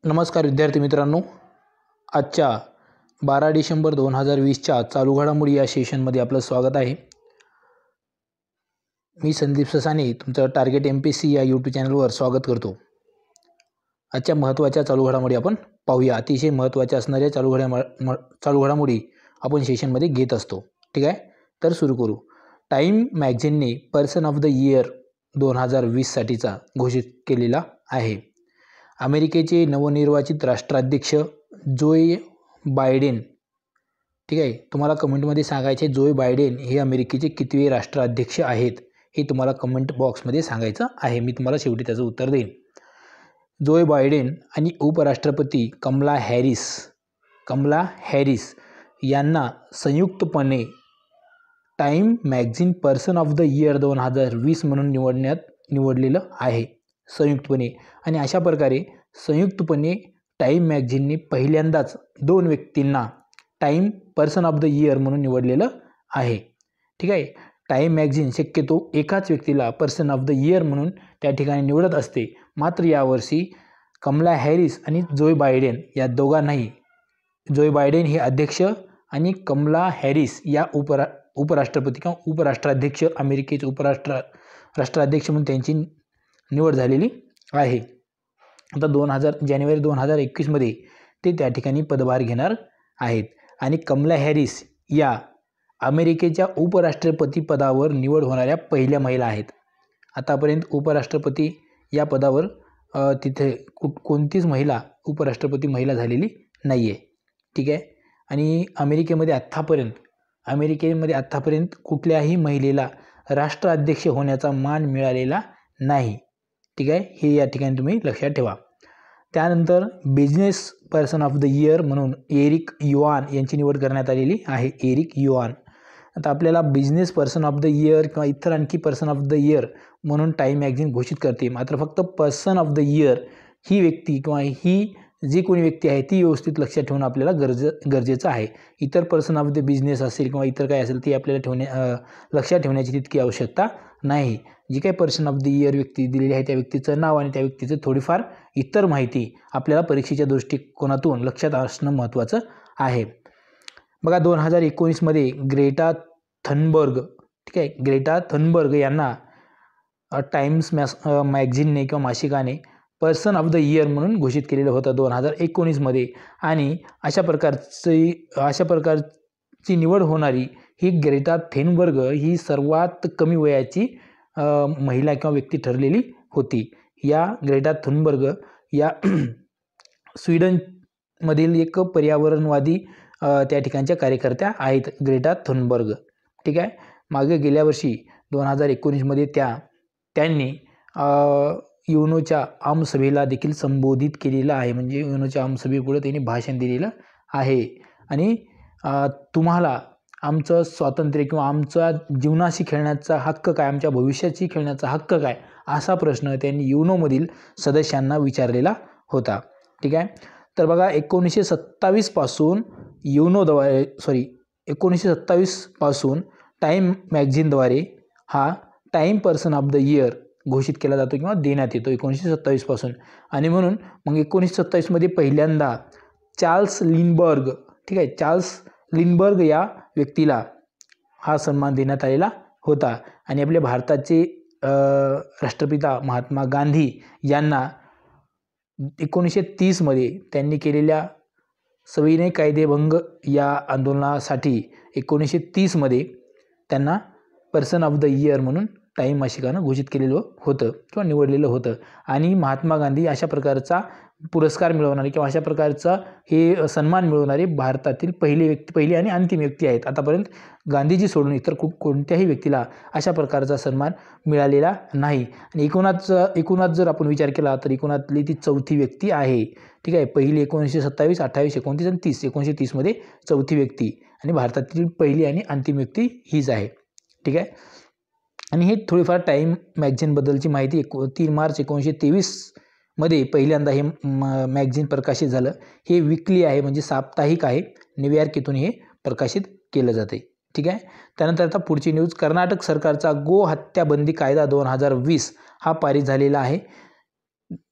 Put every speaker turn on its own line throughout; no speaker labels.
नमस्कार विद्यार्थी मित्रांनो, आजच्या 12 डिसेंबर 2020च्या चालू घडामोडी या सेशनमध्ये आपलं स्वागत आहे। मी संदीप ससाने तुमचं टार्गेट MPSC या यूट्यूब चॅनलवर स्वागत करतो। आजच्या महत्त्वाच्या चालू घडामोडी आपण पाहूया। अतिशय महत्त्वाच्या असणाऱ्या चालू घडामोडी आपण सेशनमध्ये घेत असतो। ठीक आहे, तर सुरू करू। टाइम मॅगझिनने पर्सन ऑफ द इयर 2020 साठीचा घोषित केलेला आहे। अमेरिकेचे नवनिर्वाचित राष्ट्राध्यक्ष जोए बायडेन, ठीक आहे, तुम्हाला कमेंटमध्ये सांगायचे जोए बायडेन हे अमेरिकेचे कितवे राष्ट्राध्यक्ष आहेत हे तुम्हाला कमेंट बॉक्समध्ये सांगायचं आहे। मी तुम्हाला शेवटी त्याचं उत्तर देईन। जोए बायडेन आणि उपराष्ट्रपती कमला हॅरिस यांना संयुक्तपणे time magazine person of the year 2020 म्हणून निवडलेलं आहे संयुक्तपणे। आणि अशा प्रकारे संयुक्तपणे टाइम मॅगझिनने पहिल्यांदाच 2 व्यक्तींना time person of the year म्हणून निवडलेलं आहे। ठीक आहे, टाइम मॅगझिन शक्यतो एकाच व्यक्तीला पर्सन ऑफ द इयर म्हणून त्या ठिकाणी निवडत असते। मात्र यावर्षी कमला हॅरिस आणि जोए बायडेन या दोघांनाही, जोए बायडेन हे अध्यक्ष आणि कमला हॅरिस या उपराष्ट्रपती किंवा उपराष्ट्राध्यक्ष, अमेरिकेचे राष्ट्राध्यक्ष म्हणून त्यांची निवड झालेली आहे। आता जानेवारी 2021 ते त्या ठिकाणी पदभार घेणार आहेत। आणि कमला हॅरिस या अमेरिकेच्या उपराष्ट्रपती पदावर निवड होणाऱ्या पहिल्या महिला आहेत। आतापर्यंत उपराष्ट्रपती या पदावर तिथे कोणतीच महिला उपराष्ट्रपती महिला झालेली नाही आहे। ठीक आहे, आणि अमेरिकेमध्ये आत्तापर्यंत कुठल्याही महिलेला राष्ट्राध्यक्ष होण्याचा मान मिळालेला नाही। ठीक आहे, हे या ठिकाणी तुम्ही लक्षात ठेवा। त्यानंतर business person of the year म्हणून एरिक युआन यांची निवड करण्यात आलेली आहे। Eric Yuan. आता आपल्याला business person of the year किंवा इतर आणखी पर्सन ऑफ द इयर म्हणून टाइम मॅगझिन घोषित करते। मात्र फक्त पर्सन ऑफ द इयर ही व्यक्ती किंवा ही जी कोणी व्यक्ती आहे ती व्यवस्थित लक्षात ठेवणं आपल्याला गरजेचं आहे। इतर पर्सन ऑफ द बिझनेस असेल किंवा इतर काय असेल ती आपल्याला लक्षात ठेवण्याची तितकी आवश्यकता नाही। जी काही पर्सन ऑफ द इयर व्यक्ती दिलेली आहे त्या व्यक्तीचं नाव आणि त्या व्यक्तीचं थोडीफार इतर माहिती आपल्याला परीक्षेच्या दृष्टिकोनातून लक्षात असणं महत्त्वाचं आहे। बघा, 2019 ग्रेटा थनबर्ग, ठीक आहे, ग्रेटा थनबर्ग यांना टाइम्स मॅगझिनने किंवा मासिकाने पर्सन ऑफ द इयर म्हणून घोषित केलेलं होतं 2019 आणि अशा प्रकारची निवड होणारी ही ग्रेटा थेनबर्ग ही सर्वात कमी वयाची महिला किंवा व्यक्ती ठरलेली होती। या ग्रेटा थुनबर्ग या स्वीडनमधील एक पर्यावरणवादी त्या ठिकाणच्या कार्यकर्त्या आहेत, ग्रेटा थुनबर्ग। ठीक आहे, मागे गेल्या वर्षी 2019 त्यांनी युनोच्या आमसभेला देखील संबोधित केलेलं आहे। म्हणजे युनोच्या आमसभेपुढे त्यांनी भाषण दिलेलं आहे। आणि तुम्हाला आमचं स्वातंत्र्य किंवा आमच्या जीवनाशी खेळण्याचा हक्क काय, आमच्या भविष्याशी खेळण्याचा हक्क काय, असा प्रश्न त्यांनी युनोमधील सदस्यांना विचारलेला होता। ठीक आहे, तर बघा 1927 पासून टाइम मॅगझिनद्वारे हा time person of the year घोषित केला जातो किंवा देण्यात येतो 1927 पासून। आणि म्हणून मग 1927 पहिल्यांदा चार्ल्स लिंडबर्ग, ठीक आहे, चार्ल्स लिंडबर्ग या व्यक्तीला हा सन्मान देण्यात आलेला होता। आणि आपल्या भारताचे राष्ट्रपिता महात्मा गांधी यांना 1930 त्यांनी केलेल्या सविनय कायदेभंग या आंदोलनासाठी 1930 त्यांना पर्सन ऑफ द इयर म्हणून टाइम मासिकानं घोषित केलेलं होतं किंवा निवडलेलं होतं। आणि महात्मा गांधी अशा प्रकारचा पुरस्कार मिळवणारे किंवा अशा प्रकारचा हे सन्मान मिळवणारे भारतातील पहिली आणि अंतिम व्यक्ती आहेत। आतापर्यंत गांधीजी सोडून इतर कोणत्याही व्यक्तीला अशा प्रकारचा सन्मान मिळालेला नाही। आणि एकूणात जर आपण विचार केला तर एकूणातली ती चौथी व्यक्ती आहे। ठीक आहे, पहिली 1927, 28, 29 आणि 30, 1930 चौथी व्यक्ती आणि भारतातील पहिली आणि अंतिम व्यक्ती हीच आहे। ठीक आहे, आणि हे थोडीफार टाइम मॅगझिनबद्दलची माहिती 3 मार्च 1923 पहिल्यांदा हे मॅगझिन प्रकाशित झालं। हे विकली आहे, म्हणजे साप्ताहिक आहे, न्यूयॉर्क हे प्रकाशित केलं जाते। ठीक आहे, त्यानंतर आता पुढची न्यूज, कर्नाटक सरकारचा गो हत्या बंदी कायदा 2020 हा पारित झालेला आहे।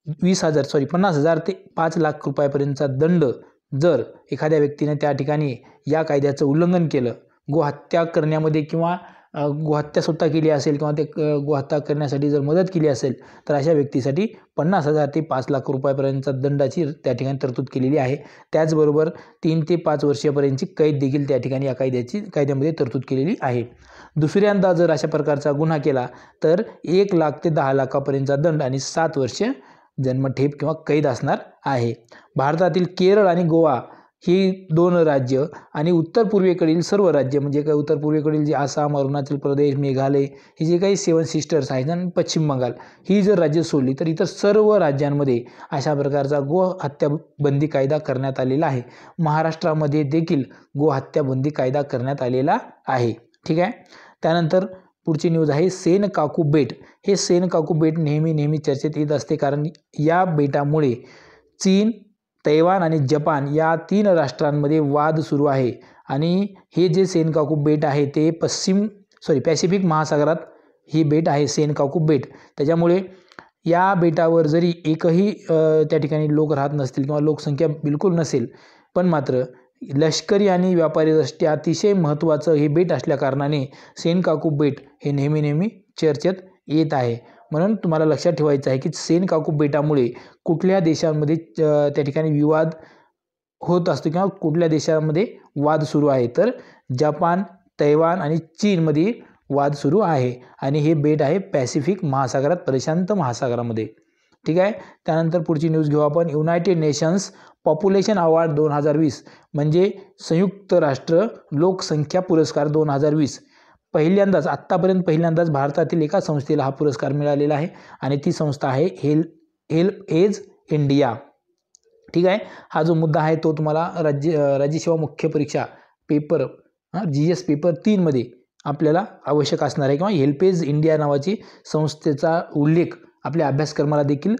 50,000 ते 5 लाख रुपयापर्यंतचा दंड जर एखाद्या व्यक्तीने त्या ठिकाणी या कायद्याचं उल्लंघन केलं, गोहत्या करण्यामध्ये किंवा गोहत्या स्वतः केली असेल किंवा ते गोहत्या करण्यासाठी जर मदत केली असेल तर अशा व्यक्तीसाठी 50,000 ते 5 लाख रुपयापर्यंतचा दंडाची त्या ठिकाणी तरतूद केलेली आहे. त्याचबरोबर 3 ते 5 वर्षापर्यंतची कैद देखील त्या ठिकाणी या कायद्यामध्ये तरतूद केलेली आहे. दुसऱ्यांदा जर अशा प्रकारचा गुन्हा केला तर 1 लाख ते 10 लाखापर्यंतचा दंड आणि 7 वर्ष जन्मठेप किंवा कैद असणार आहे. भारतातील केरळ आणि गोवा ही 2 राज्य आणि उत्तर पूर्वेकडील सर्व राज्य म्हणजे काय उत्तर पूर्वेकडील जे आसाम, अरुणाचल प्रदेश, मेघालय ही जे काही 7 सिस्टर्स आहेत आणि पश्चिम बंगाल ही जर राज्य सोडली तर इतर सर्व राज्यांमध्ये अशा प्रकारचा गोहत्या बंदी कायदा करण्यात आलेला आहे. महाराष्ट्रामध्ये देखील गोहत्या बंदी कायदा करण्यात आलेला आहे. ठीक आहे. त्यानंतर पुढची न्यूज आहे सेनकाकू बेट. हे सेनकाकू बेट नेहमी चर्चेत येत असते कारण या बेटामुळे चीन, तैवान आणि जपान या 3 राष्ट्रांमध्ये वाद सुरू आहे आणि हे जे सेनकाकू बेट आहे ते पॅसिफिक महासागरात ही बेट आहे सेनकाकू बेट. त्याच्यामुळे या बेटावर जरी एकही त्या ठिकाणी लोक राहत नसतील किंवा लोकसंख्या बिलकुल नसेल, पण मात्र लष्करी आणि व्यापारीदृष्ट्या अतिशय महत्त्वाचं हे बेट असल्याकारणाने सेनकाकू बेट हे नेहमी चर्चेत येत आहे. म्हणून तुम्हाला लक्षात ठेवायचं आहे की सेनकाकू बेटामुळे कुठल्या देशांमध्ये त्या ठिकाणी विवाद होत असतो किंवा कुठल्या देशामध्ये वाद सुरू आहे तर जपान, तैवान आणि चीनमध्ये वाद सुरू आहे आणि हे बेट आहे पॅसिफिक महासागरात, प्रशांत महासागरामध्ये. ठीक आहे. त्यानंतर पुढची न्यूज घेऊ आपण. युनायटेड नेशन्स पॉप्युलेशन अवॉर्ड 2020 म्हणजे संयुक्त राष्ट्र लोकसंख्या पुरस्कार 2020 आत्तापर्यंत पहिल्यांदाच भारतातील एका संस्थेला हा पुरस्कार मिळालेला आहे आणि ती संस्था आहे हेल्पएज इंडिया. ठीक आहे. हा जो मुद्दा आहे तो तुम्हाला राज्यसेवा मुख्य परीक्षा पेपर GS पेपर 3 मध्ये आपल्याला आवश्यक असणार आहे किंवा हेल्पएज इंडिया नावाची संस्थेचा उल्लेख आपल्या अभ्यासक्रमाला देखील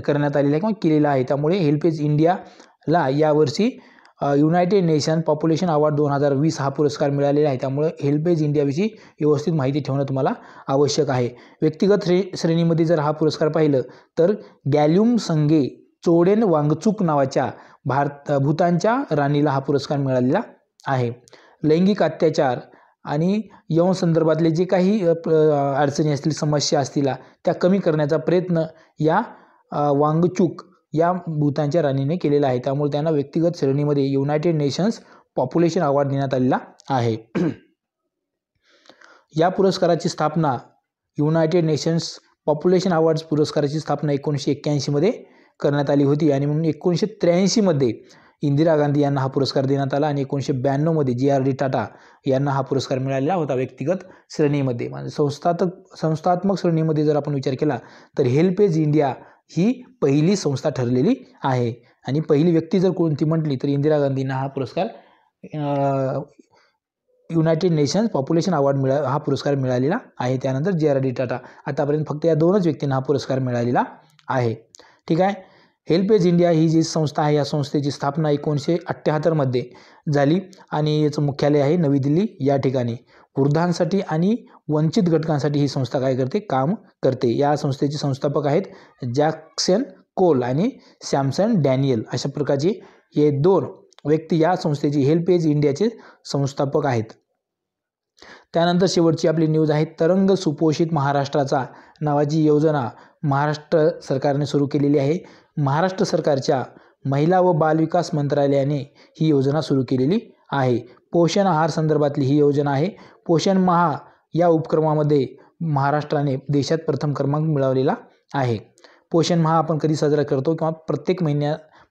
करण्यात आलेला आहे किंवा केलेला आहे. त्यामुळे हेल्पएज इंडियाला यावर्षी युनायटेड नेशन पॉप्युलेशन अवॉर्ड 2020 हा पुरस्कार मिळालेला आहे. त्यामुळे हेल्पएज इंडियाविषयी व्यवस्थित माहिती ठेवणं तुम्हाला आवश्यक आहे. व्यक्तिगत श्रेणीमध्ये जर हा पुरस्कार पाहिलं तर गॅल्युम संगे चोडेन वांगचुक नावाच्या भूतानच्या राणीला हा पुरस्कार मिळालेला आहे. लैंगिक अत्याचार आणि यौन संदर्भातले जे काही अडचणी असतील, समस्या असतील त्या कमी करण्याचा प्रयत्न या वांगचुक या भूतानच्या राणीने केलेला आहे. त्यामुळे त्यांना व्यक्तिगत श्रेणीमध्ये युनायटेड नेशन्स पॉप्युलेशन अवॉर्ड देण्यात आलेला आहे. या पुरस्काराची स्थापना युनायटेड नेशन्स पॉप्युलेशन अवॉर्ड्स पुरस्काराची स्थापना 1981 मध्ये करण्यात आली होती आणि म्हणून 1983 मध्ये इंदिरा गांधी यांना हा पुरस्कार देण्यात आला आणि 1992 मध्ये JRD टाटा यांना हा पुरस्कार मिळालेला होता व्यक्तिगत श्रेणीमध्ये. म्हणजे संस्थात्मक श्रेणीमध्ये जर आपण विचार केला तर हेल्पएज इंडिया ही पहिली संस्था ठरलेली आहे आणि पहिली व्यक्ती जर कोणती म्हटली तर इंदिरा गांधींना हा पुरस्कार युनायटेड नेशन्स पॉप्युलेशन अवॉर्ड हा पुरस्कार मिळालेला आहे. त्यानंतर JRD टाटा. आतापर्यंत फक्त या 2च व्यक्तींना हा पुरस्कार मिळालेला आहे. ठीक आहे. हेल्पएज इंडिया ही जी संस्था आहे या संस्थेची स्थापना 1978 मध्ये झाली आणि याचं मुख्यालय आहे नवी दिल्ली या ठिकाणी. वृद्धांसाठी आणि वंचित घटकांसाठी ही संस्था काय करते, काम करते. या संस्थेचे संस्थापक आहेत जॅक्सन कोल आणि सॅमसन डॅनियल. अशा प्रकारचे हे 2 व्यक्ती या संस्थेची हेल्पएज इंडियाचे संस्थापक आहेत. त्यानंतर शेवटची आपली न्यूज आहे तरंग सुपोषित महाराष्ट्राचा नावाची योजना महाराष्ट्र सरकारने सुरू केलेली आहे. महाराष्ट्र सरकारच्या महिला व बालविकास मंत्रालयाने ही योजना सुरू केलेली आहे. पोषण आहार संदर्भातली ही योजना आहे. पोषण माह या उपक्रमामध्ये महाराष्ट्राने देशात प्रथम क्रमांक मिळवलेला आहे. पोषण माह आपण कधी साजरा करतो किंवा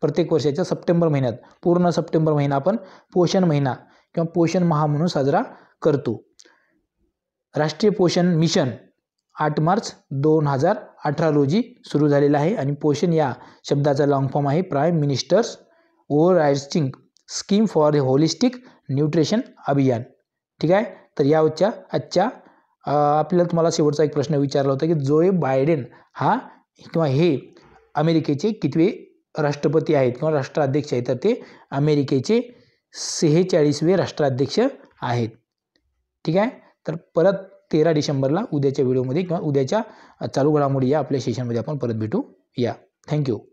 प्रत्येक वर्षाच्या सप्टेंबर महिन्यात पूर्ण सप्टेंबर महिना आपण पोषण महिना किंवा पोषण माह म्हणून साजरा करतो. राष्ट्रीय पोषण मिशन 8 मार्च 2018 रोजी सुरू झालेला आहे आणि पोषण या शब्दाचा लॉंग फॉर्म आहे prime ministers overarching scheme for holistic nutrition अभियान. ठीक आहे. तर या आजच्या आपल्याला तुम्हाला शेवटचा एक प्रश्न विचारला होता की जो बायडेन हे अमेरिकेचे कितवे राष्ट्रपती आहेत किंवा राष्ट्राध्यक्ष आहेत तर ते अमेरिकेचे 46वे राष्ट्राध्यक्ष आहेत. ठीक आहे. तर परत 13 डिसेंबरला उद्याच्या व्हिडिओमध्ये किंवा उद्याच्या चालू घडामोडी या आपल्या सेशनमध्ये आपण परत भेटू या. थँक्यू.